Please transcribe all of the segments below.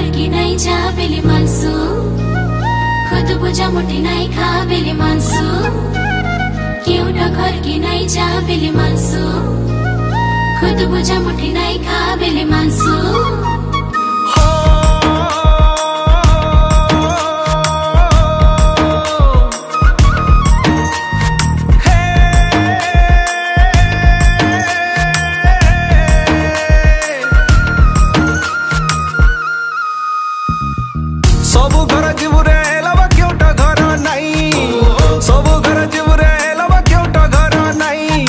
घर की नहीं जा बेली मानसू खुद बुझा मुठी नहीं खा बेली मानसू क्यों घर की नहीं जा बेली मानसू खुद बुझा मुठी नहीं खा बेली मानसू सबु घर जीवरे लबा क्योंटा घर नहीं सबु घर जीवरे लबा क्योंटा घर नहीं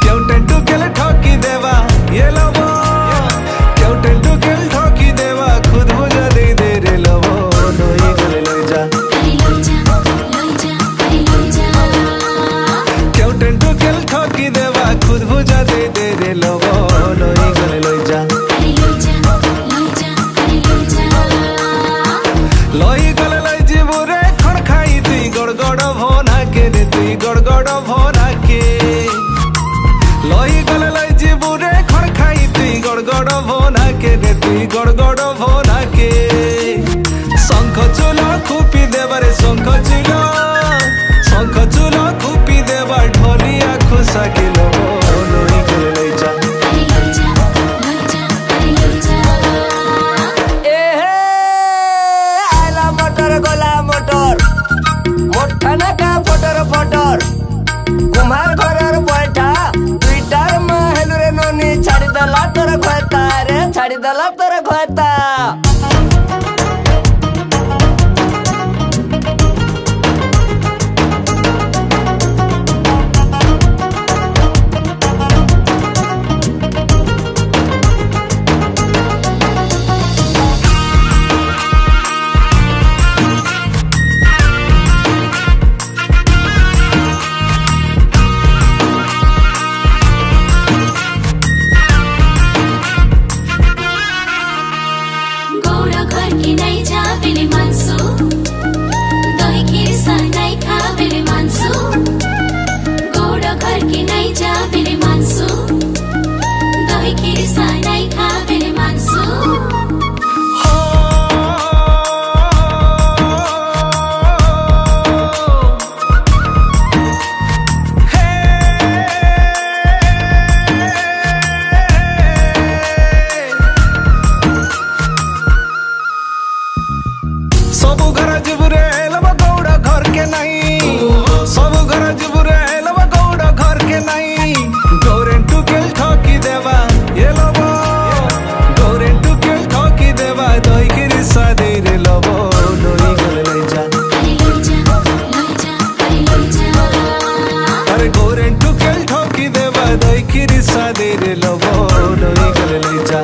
क्यों टेंटू केल ठोकी देवा ये लबो क्यों टेंटू केल ठोकी देवा खुद बुझा दे दे रे लबो लोई गले लई जा क्यों टेंटू केल ठोकी देवा खुद बुझा दे दे रे लबो लोई गले लई जा लई गले लई जीवरे खड़ खाई तुई गड़गड़ भोना के रे तुई गड़गड़ भोना के लई गले लई जीवरे खड़ खाई तुई गड़गड़ भोना के रे तुई गड़गड़ भोना के शंख चूला खूपी देबारे शंख चूला खूपी देबा ढोलिया खुशा के लबो लई गले लई जा मोठा का फोटर फोटर कुम्हार घर बैठा ट्विटर में हेलु रे नोनी छाड़ी दला तोर घोता रे छाड़ी दला तोर घोता सबु घर जीवरे लबा गौड़ा घर के नहीं सबु घर जीवरे लबा गौड़ा घर के नहीं गौरेंटू केल ठोकी देवा ये लबो गौरेंटू केल ठोकी देवा दई गिरी सादे रे लबो लोई गले लई जा अरे गौरेंटू केल ठोकी देवा दई गिरी सादे रे लबो लोई गले लई जा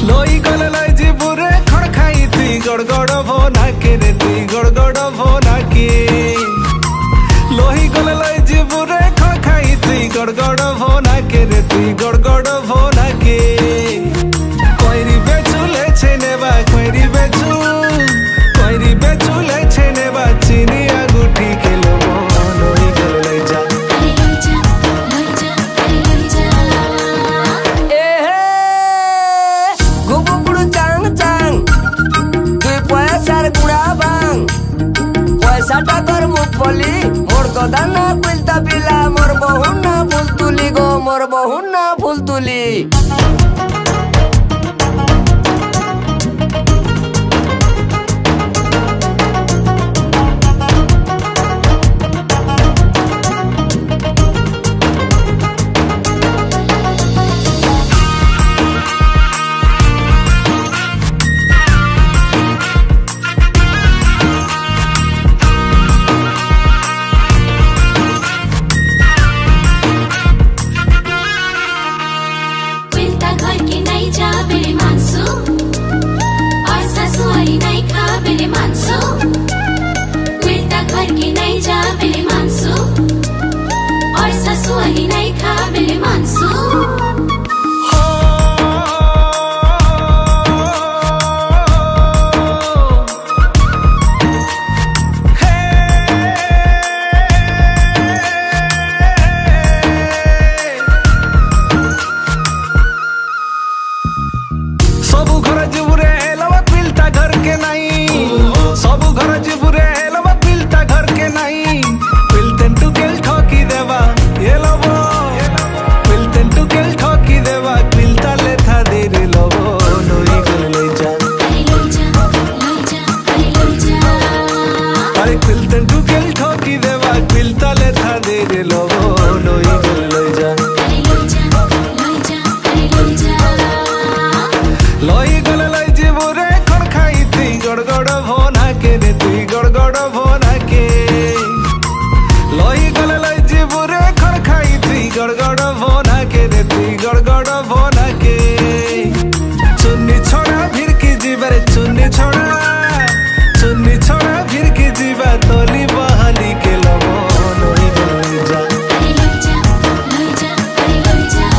लोई गले लई जीवरे खड़ खाई तुई गड़गड़ भोना के रे तुई गड़गड़ भोना के लोही गले लई जीवरे खड़ खाई तुई गड़गड़ भोना के रे तुई गड़गड़ भोना के कोइरी बेचू ले छेने बा कोइरी बेचू ले छेने बा चीनी अंगूठी के लोगो लोई गले लई जा पैसा टाकर मुफली मोर गदाना कुलता पिला मोर बहुना फूल तुली गो मोर बहुना फूल तुली गड़गड़ भोना के चुन्नी छोड़ा फिर की जीवर चुन्नी छोड़ा फिर की जीवा तोली बहाली के लबो लोई लोई जा अरे लोई जा अरे लोई जा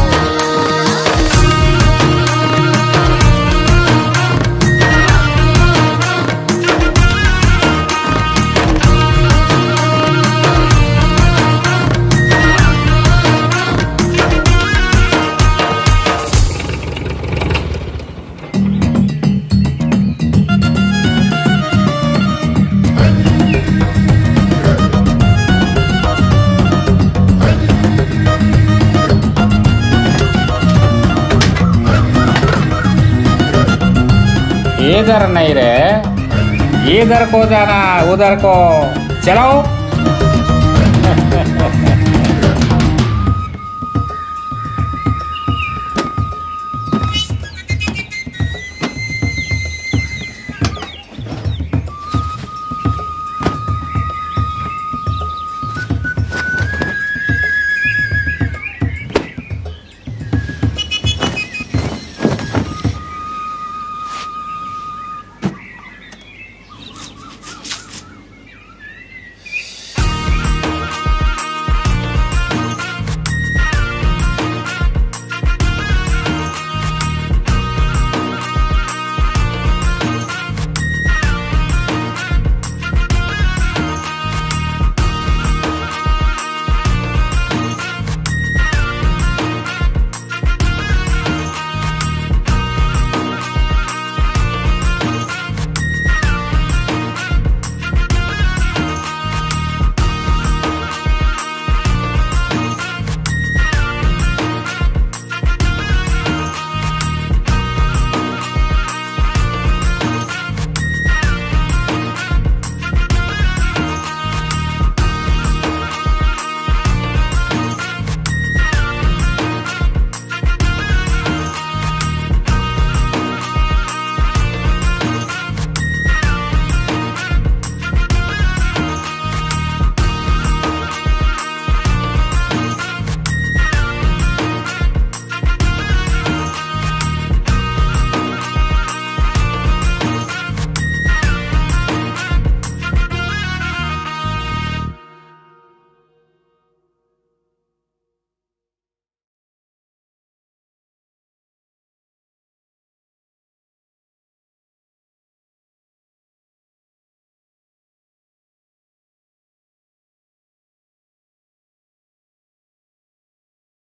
इधर नहीं रे, इधर को जाना उधर को चलो।